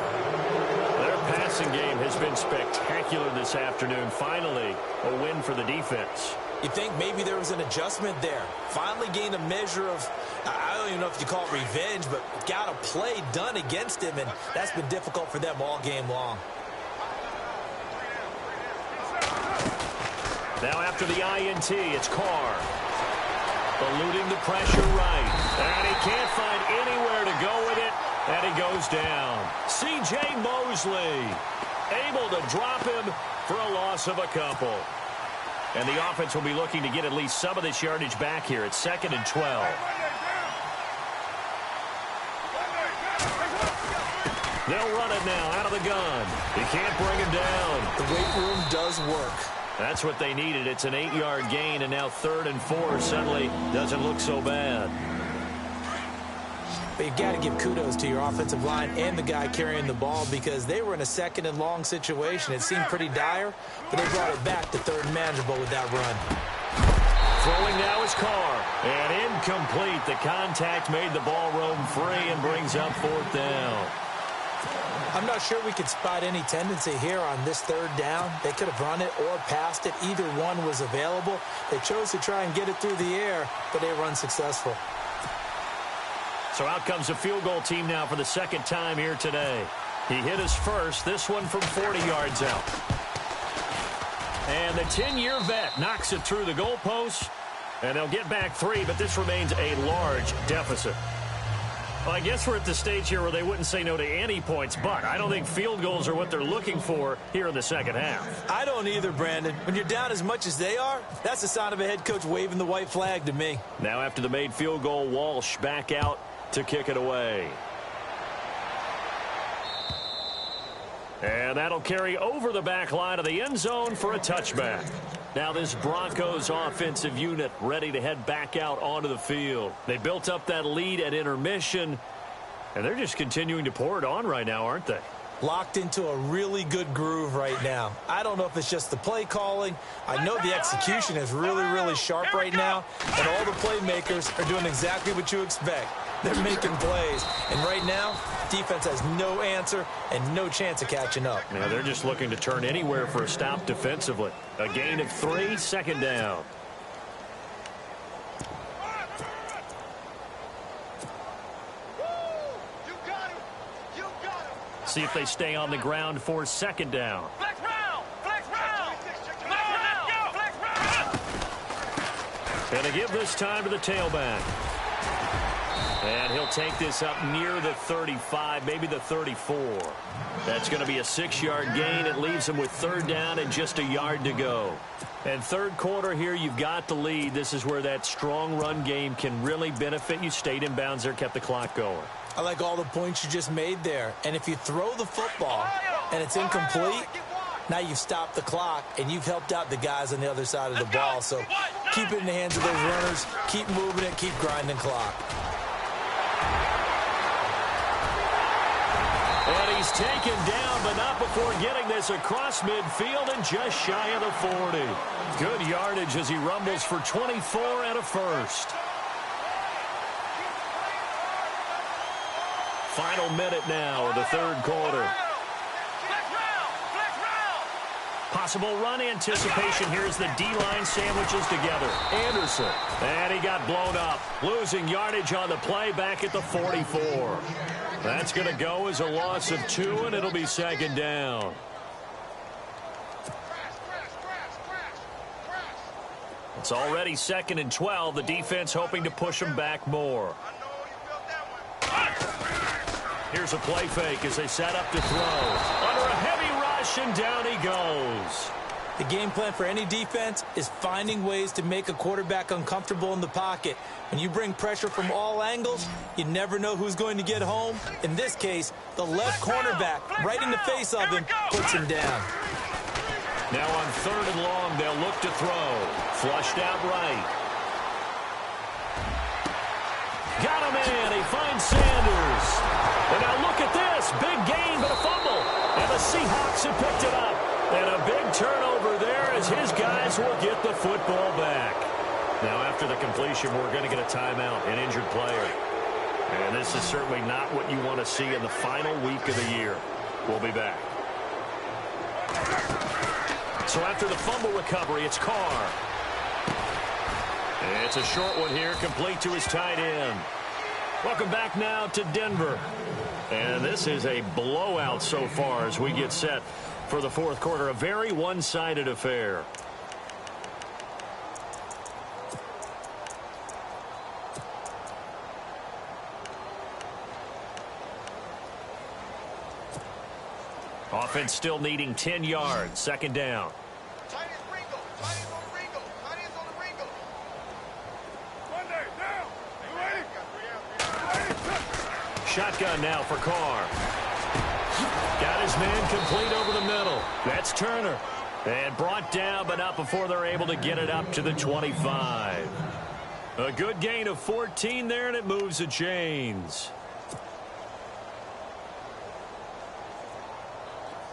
Their passing game has been spectacular this afternoon. Finally, a win for the defense. You think maybe there was an adjustment there. Finally gained a measure of, I don't even know if you call it revenge, but got a play done against him, and that's been difficult for them all game long. Now after the INT, it's Carr. Eluding the pressure right. And he can't find anywhere to go with it. And he goes down. C.J. Mosley able to drop him for a loss of a couple. And the offense will be looking to get at least some of this yardage back here. It's 2nd and 12. They'll run it now out of the gun. He can't bring him down. The weight room does work. That's what they needed. It's an 8-yard gain, and now 3rd and 4 suddenly doesn't look so bad. But you've got to give kudos to your offensive line and the guy carrying the ball because they were in a 2nd and long situation. It seemed pretty dire, but they brought it back to 3rd and manageable with that run. Throwing now is Carr. And incomplete. The contact made the ball roam free and brings up 4th down. I'm not sure we could spot any tendency here on this third down. They could have run it or passed it. Either one was available. They chose to try and get it through the air, but they were unsuccessful. So out comes the field goal team now for the second time here today. He hit his first, this one from 40 yards out. And the 10-year vet knocks it through the goalpost, and they'll get back 3, but this remains a large deficit. Well, I guess we're at the stage here where they wouldn't say no to any points, but I don't think field goals are what they're looking for here in the second half. I don't either, Brandon. When you're down as much as they are, that's the sign of a head coach waving the white flag to me. Now after the made field goal, Walsh back out to kick it away. And that'll carry over the back line of the end zone for a touchback. Now this Broncos offensive unit ready to head back out onto the field. They built up that lead at intermission, and they're just continuing to pour it on right now, aren't they? Locked into a really good groove right now. I don't know if it's just the play calling. I know the execution is really sharp right now, and all the playmakers are doing exactly what you expect. They're making plays, and right now, defense has no answer and no chance of catching up. Now they're just looking to turn anywhere for a stop defensively. A gain of 3, second down. See if they stay on the ground for second down. Flex round! Flex round! Flex round! And they give this time to the tailback. And he'll take this up near the 35, maybe the 34. That's going to be a 6-yard gain. It leaves them with third down and just a yard to go. And third quarter here, you've got the lead. This is where that strong run game can really benefit you. Stayed in bounds there, kept the clock going. I like all the points you just made there. And if you throw the football and it's incomplete, now you've stopped the clock and you've helped out the guys on the other side of the ball. So keep it in the hands of those runners. Keep moving it. Keep grinding clock. And he's taken down, but not before getting this across midfield and just shy of the 40. Good yardage as he rumbles for 24 and a first. Final minute now of the third quarter. Possible run anticipation here as the D-line sandwiches together. Anderson. And he got blown up. Losing yardage on the play back at the 44. That's going to go as a loss of 2, and it'll be second down. It's already 2nd and 12. The defense hoping to push them back more. Here's a play fake as they set up to throw. Under a heavy rush, and down he goes. The game plan for any defense is finding ways to make a quarterback uncomfortable in the pocket. When you bring pressure from all angles, you never know who's going to get home. In this case, the left cornerback, right in the face of him, puts him down. Now on 3rd and long, they'll look to throw. Flushed out right. Got him in. He finds Sanders. And now look at this. Big gain, but a fumble. And the Seahawks have picked it up. And a big turnover there as his guys will get the football back. Now after the completion, we're going to get a timeout, an injured player. And this is certainly not what you want to see in the final week of the year. We'll be back. So after the fumble recovery, it's Carr. And it's a short one here, complete to his tight end. Welcome back now to Denver. And this is a blowout so far as we get set for the fourth quarter. A very one-sided affair. Offense still needing 10 yards. Second down. Shotgun now for Carr. Got his man complete over the middle. That's Turner. And brought down, but not before they're able to get it up to the 25. A good gain of 14 there, and it moves the chains.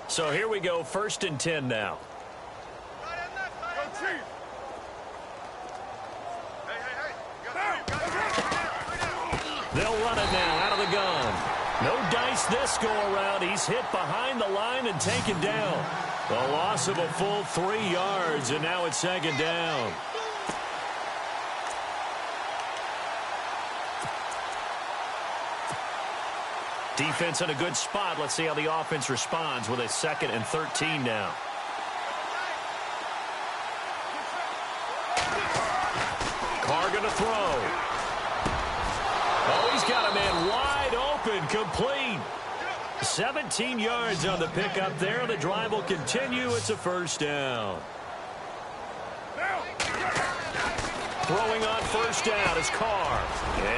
So here we go, 1st and 10 now. They'll run it now out of the gun. No nice this go-around. He's hit behind the line and taken down. A loss of a full 3 yards, and now it's second down. Defense in a good spot. Let's see how the offense responds with a 2nd and 13 now. Carr going to throw. Oh, he's got a man wide open, complete. 17 yards on the pickup there. The drive will continue. It's a first down. Throwing on first down is Carr.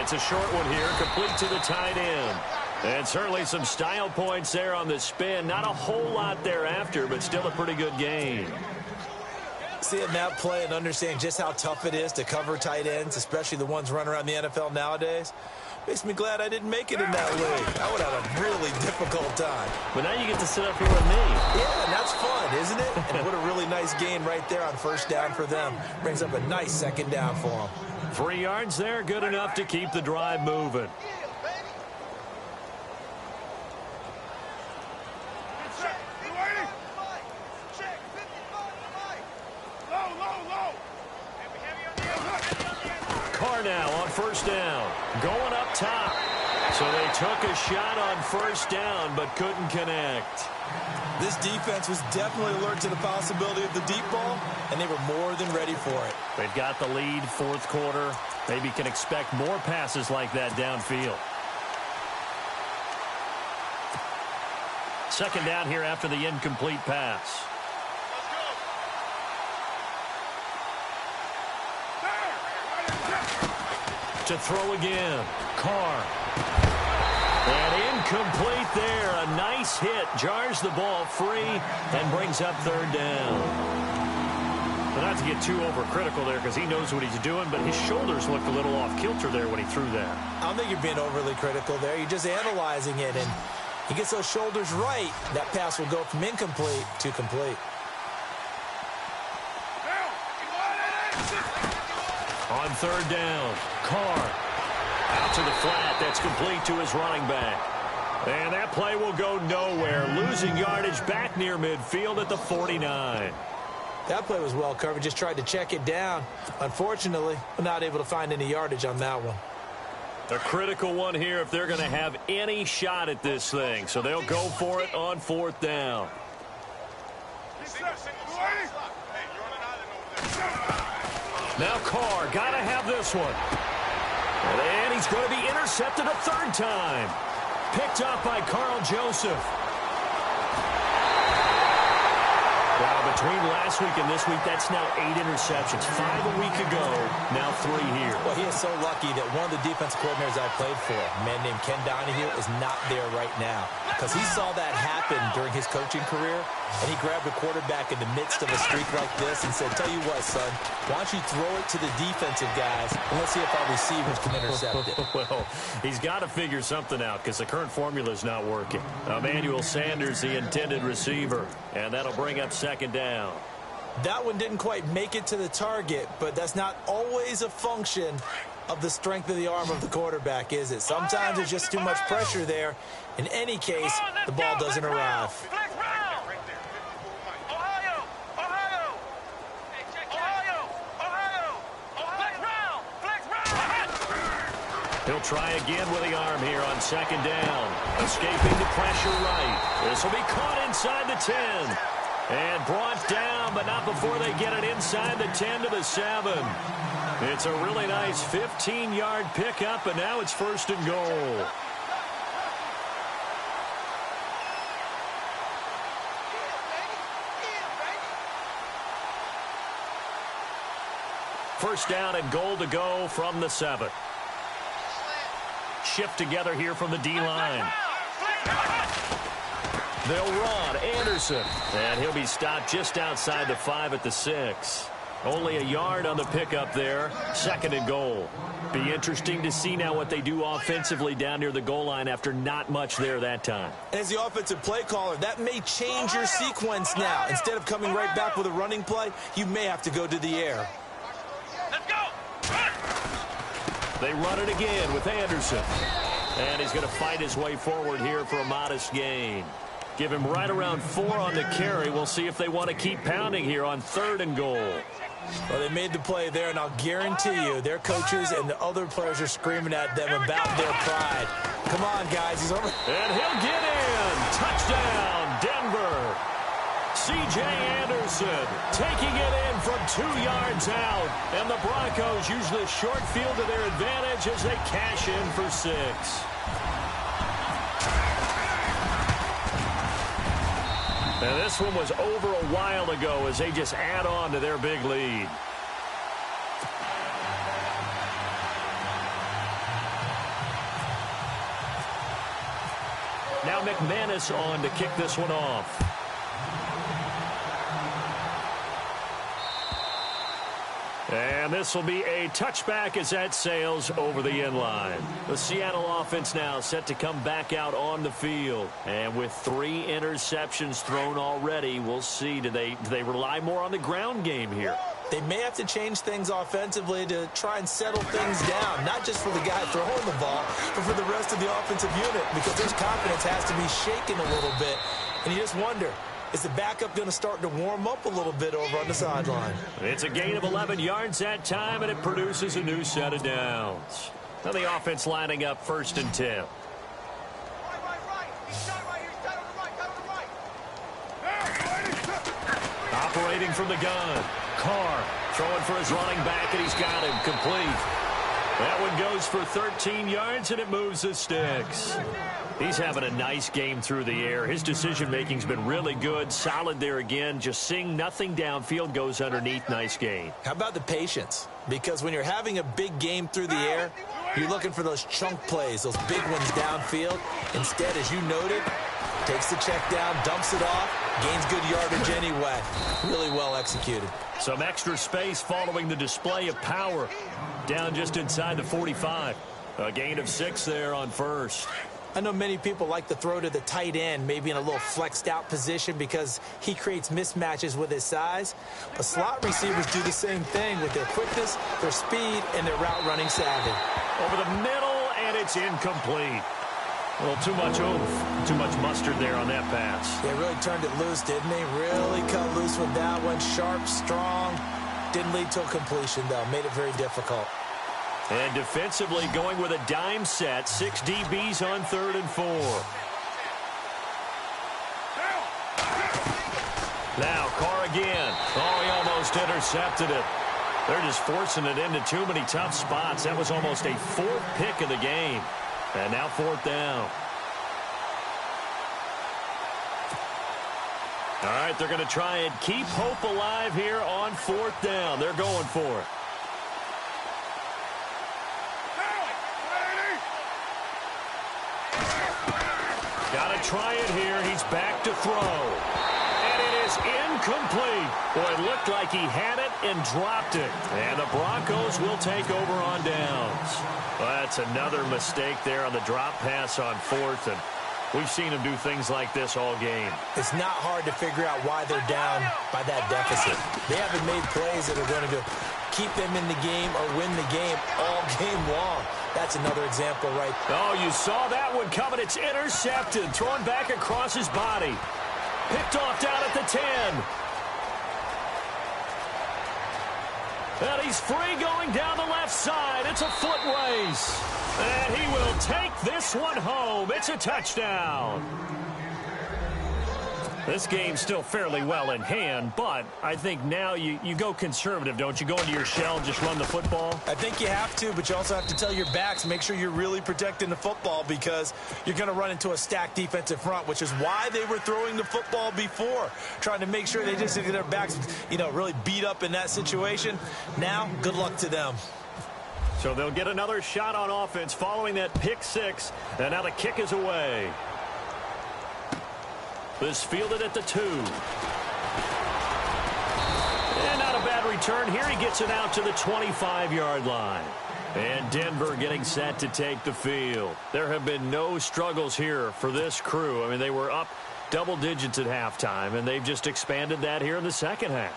It's a short one here, complete to the tight end. And certainly some style points there on the spin. Not a whole lot thereafter, but still a pretty good game. Seeing that play and understanding just how tough it is to cover tight ends, especially the ones running around the NFL nowadays, makes me glad I didn't make it in that league. I would have a really difficult time. But now you get to sit up here with me. Yeah, and that's fun, isn't it? And what a really nice gain right there on first down for them. Brings up a nice second down for them. 3 yards there, good enough to keep the drive moving. Carr now on first down. Going up top. So they took a shot on first down but couldn't connect. This defense was definitely alert to the possibility of the deep ball, and they were more than ready for it. They've got the lead, 4th quarter. Maybe can expect more passes like that downfield. Second down here after the incomplete pass. To throw again. Carr. And incomplete there. A nice hit. Jars the ball free and brings up 3rd down. Well, not to get too overcritical there because he knows what he's doing, but his shoulders looked a little off kilter there when he threw that. I don't think you're being overly critical there. You're just analyzing it, and he gets those shoulders right. That pass will go from incomplete to complete. On 3rd down, Carr out to the flat. That's complete to his running back. And that play will go nowhere. Losing yardage back near midfield at the 49. That play was well covered. Just tried to check it down. Unfortunately, we're not able to find any yardage on that one. A critical one here if they're going to have any shot at this thing. So they'll go for it on 4th down. Now Carr, got to have this one. And he's going to be intercepted a 3rd time. Picked off by Carl Joseph. Wow, between last week and this week, that's now 8 interceptions. 5 a week ago, now 3 here. Well, he is so lucky that one of the defensive coordinators I played for, a man named Ken Donahue, is not there right now. Because he saw that happen during his coaching career, and he grabbed a quarterback in the midst of a streak like this and said, tell you what, son, why don't you throw it to the defensive guys, and let's see if our receivers can intercept it. Well, he's got to figure something out because the current formula is not working. Emmanuel Sanders, the intended receiver, and that'll bring up 2nd down. That one didn't quite make it to the target, but that's not always a function of the strength of the arm of the quarterback, is it? Sometimes there's just too much pressure there. In any case, the ball doesn't arrive. He'll try again with the arm here on 2nd down. Escaping the pressure right. This will be caught inside the 10. And brought down, but not before they get it inside the 10 to the 7. It's a really nice 15-yard pickup, and now it's 1st and goal. First down and goal to go from the 7. Shift together here from the D-line. They'll run. Anderson. And he'll be stopped just outside the 5 at the 6. Only a yard on the pickup there. 2nd and goal. Be interesting to see now what they do offensively down near the goal line after not much there that time. As the offensive play caller, that may change your sequence now. Instead of coming right back with a running play, you may have to go to the air. Let's go. They run it again with Anderson. And he's going to fight his way forward here for a modest gain. Give him right around 4 on the carry. We'll see if they want to keep pounding here on 3rd and goal. Well, they made the play there, and I'll guarantee you their coaches and the other players are screaming at them about their pride. Come on, guys. He's over. And he'll get in. Touchdown, Denver. C.J. Anderson taking it in from 2 yards out. And the Broncos use this short field to their advantage as they cash in for 6. And this one was over a while ago as they just add on to their big lead. Now McManus on to kick this one off. And this will be a touchback as that sails over the end line. The Seattle offense now set to come back out on the field. And with 3 interceptions thrown already, we'll see. Do they rely more on the ground game here? They may have to change things offensively to try and settle things down, not just for the guy throwing the ball, but for the rest of the offensive unit, because their confidence has to be shaken a little bit. And you just wonder, is the backup going to start to warm up a little bit over on the sideline? It's a gain of 11 yards that time, and it produces a new set of downs. Now the offense lining up 1st and 10. Operating from the gun. Carr throwing for his running back, and he's got him complete. That one goes for 13 yards, and it moves the sticks. He's having a nice game through the air. His decision-making's been really good. Solid there again. Just seeing nothing downfield, goes underneath. Nice gain. How about the patience? Because when you're having a big game through the air, you're looking for those chunk plays, those big ones downfield. Instead, as you noted, takes the check down, dumps it off, gains good yardage anyway. Really well executed. Some extra space following the display of power. Down just inside the 45. A gain of 6 there on 1st. I know many people like to throw to the tight end, maybe in a little flexed out position because he creates mismatches with his size. But slot receivers do the same thing with their quickness, their speed, and their route running savvy. Over the middle, and it's incomplete. A little too much oomph, too much mustard there on that pass. They really turned it loose, didn't they? Really cut loose with that one. Sharp, strong. Didn't lead to a completion, though. Made it very difficult. And defensively going with a dime set. 6 DBs on 3rd and 4. Now Carr again. Oh, he almost intercepted it. They're just forcing it into too many tough spots. That was almost a 4th pick of the game. And now 4th down. All right, they're going to try and keep hope alive here on 4th down. They're going for it. Got to try it here. He's back to throw. And it is incomplete. Boy, it looked like he had it and dropped it. And the Broncos will take over on downs. Well, that's another mistake there on the drop pass on 4th. And we've seen him do things like this all game. It's not hard to figure out why they're down by that deficit. They haven't made plays that are going to keep them in the game or win the game all game long. That's another example right there. Oh, you saw that one coming. It's intercepted. Thrown back across his body. Picked off down at the 10. And he's free going down the left side. It's a foot race. And he will take this one home. It's a touchdown. This game's still fairly well in hand, but I think now you go conservative, don't you? Go into your shell and just run the football? I think you have to, but you also have to tell your backs, make sure you're really protecting the football because you're going to run into a stacked defensive front, which is why they were throwing the football before, trying to make sure they just get their backs, really beat up in that situation. Now, good luck to them. So they'll get another shot on offense following that pick 6, and now the kick is away. This fielded at the 2. And not a bad return. Here he gets it out to the 25-yard line. And Denver getting set to take the field. There have been no struggles here for this crew. I mean, they were up double digits at halftime, and they've just expanded that here in the second half.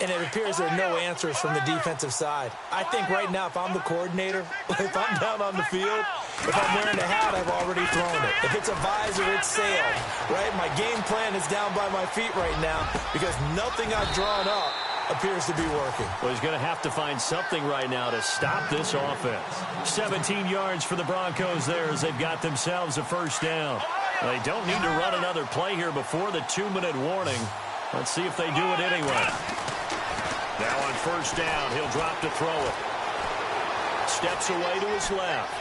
And it appears there are no answers from the defensive side. I think right now, if I'm the coordinator, if I'm down on the field, if I'm wearing a hat, I've already thrown it. If it's a visor, it's sailed, right? My game plan is down by my feet right now because nothing I've drawn up appears to be working. Well, he's going to have to find something right now to stop this offense. 17 yards for the Broncos there as they've got themselves a first down. They don't need to run another play here before the 2-minute warning. Let's see if they do it anyway. Now on first down, he'll drop to throw it. Steps away to his left.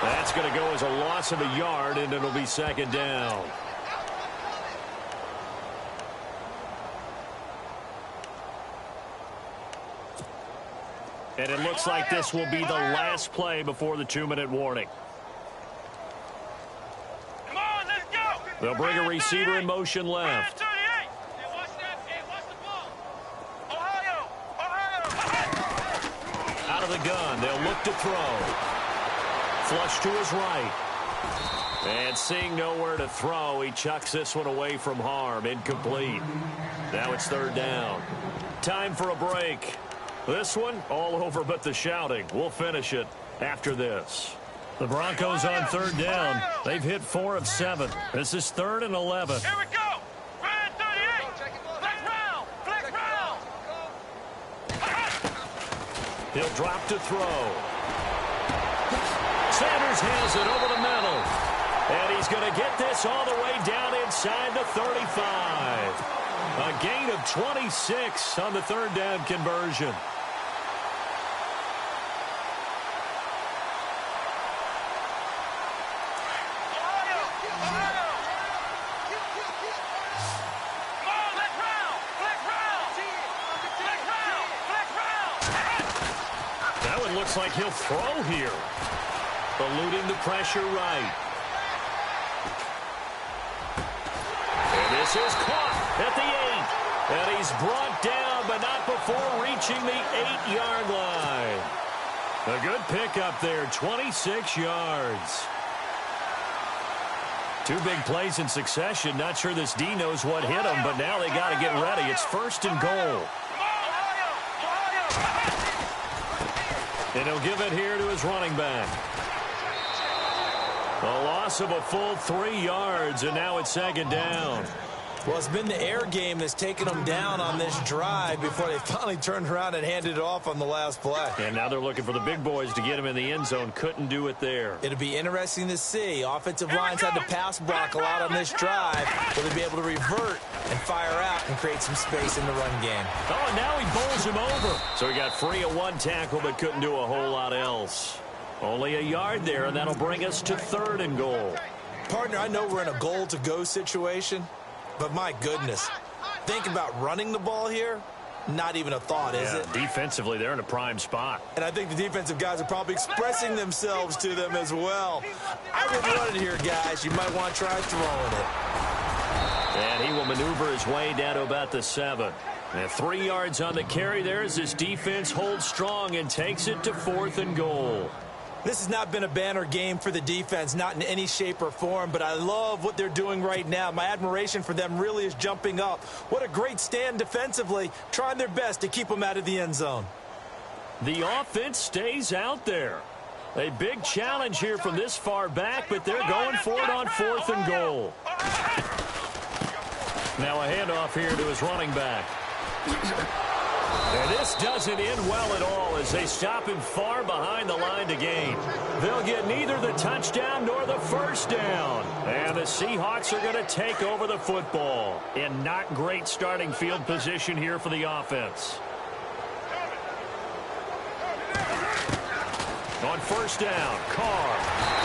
That's going to go as a loss of a yard, and it'll be second down. And it looks like this will be the last play before the 2-minute warning. Come on, let's go. They'll bring a receiver in motion left. Out of the gun, they'll look to throw. Flush to his right. And seeing nowhere to throw, he chucks this one away from harm. Incomplete. Now it's third down. Time for a break. This one, all over but the shouting. We'll finish it after this. The Broncos on third down. They've hit 4 of 7. This is 3rd and 11. Here we go. Ryan 38. Flex round. Flex round. He'll drop to throw. Sanders has it over the middle. And he's going to get this all the way down inside the 35. A gain of 26 on the third down conversion. That one looks like he'll throw here. Eluding the pressure right. And this is caught at the 8. And he's brought down, but not before reaching the 8-yard line. A good pickup there, 26 yards. 2 big plays in succession. Not sure this D knows what hit him, but now they got to get ready. It's 1st and goal. And he'll give it here to his running back. A loss of a full 3 yards, and now it's 2nd down. Well, it's been the air game that's taken them down on this drive before they finally turned around and handed it off on the last play. And now they're looking for the big boys to get him in the end zone. Couldn't do it there. It'll be interesting to see. Offensive lines had to pass block a lot on this drive. Will they be able to revert and fire out and create some space in the run game? Oh, and now he bowls him over. So he got free of 1 tackle but couldn't do a whole lot else. Only a yard there, and that'll bring us to 3rd and goal. Partner, I know we're in a goal-to-go situation, but my goodness, think about running the ball here, not even a thought, is it? Defensively, they're in a prime spot. And I think the defensive guys are probably expressing themselves to them as well. I would run it here, guys. You might want to try throwing it. And he will maneuver his way down to about the 7. And 3 yards on the carry there as this defense holds strong and takes it to 4th and goal. This has not been a banner game for the defense, not in any shape or form, but I love what they're doing right now. My admiration for them really is jumping up. What a great stand defensively, trying their best to keep them out of the end zone. The offense stays out there. A big challenge here from this far back, but they're going for it on 4th and goal. Now a handoff here to his running back. And this doesn't end well at all as they stop him far behind the line to gain. They'll get neither the touchdown nor the first down. And the Seahawks are going to take over the football. In not great starting field position here for the offense. On first down, Carr.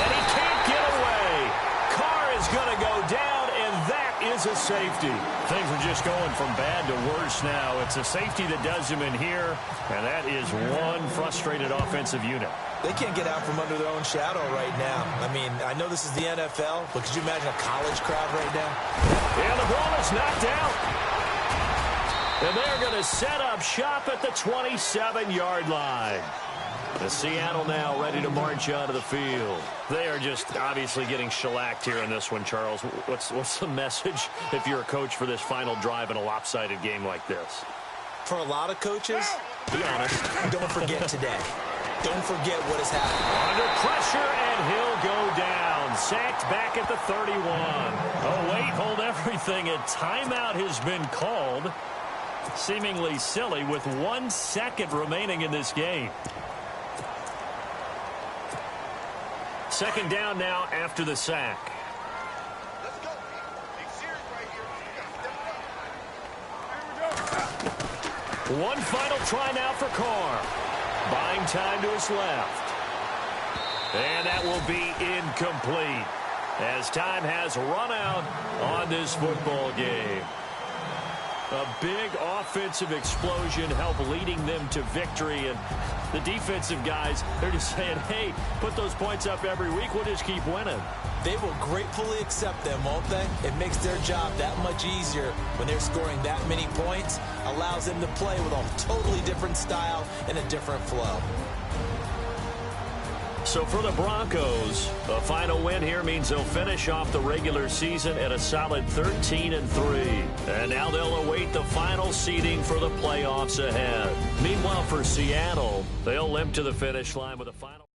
And he can't get away. Carr is going to go down, and that is a safety. Things are just going from bad to worse now. It's a safety that does him in here, and that is one frustrated offensive unit. They can't get out from under their own shadow right now. I mean, I know this is the NFL, but could you imagine a college crowd right now? And the ball is knocked out. And they're going to set up shop at the 27-yard line. The Seattle now ready to march onto the field. They are just obviously getting shellacked here in this one, Charles. What's the message if you're a coach for this final drive in a lopsided game like this? For a lot of coaches, be honest, don't forget today. Don't forget what has happened. Under pressure, and he'll go down. Sacked back at the 31. Oh, wait, hold everything. A timeout has been called. Seemingly silly with 1 second remaining in this game. Second down now after the sack. Let's go. Big series right here. One final try now for Carr. Buying time to his left. And that will be incomplete as time has run out on this football game. A big offensive explosion helped leading them to victory. And the defensive guys, they're just saying, hey, put those points up every week. We'll just keep winning. They will gratefully accept them, won't they? It makes their job that much easier when they're scoring that many points. Allows them to play with a totally different style and a different flow. So for the Broncos, a final win here means they'll finish off the regular season at a solid 13-3. And now they'll await the final seeding for the playoffs ahead. Meanwhile, for Seattle, they'll limp to the finish line with a final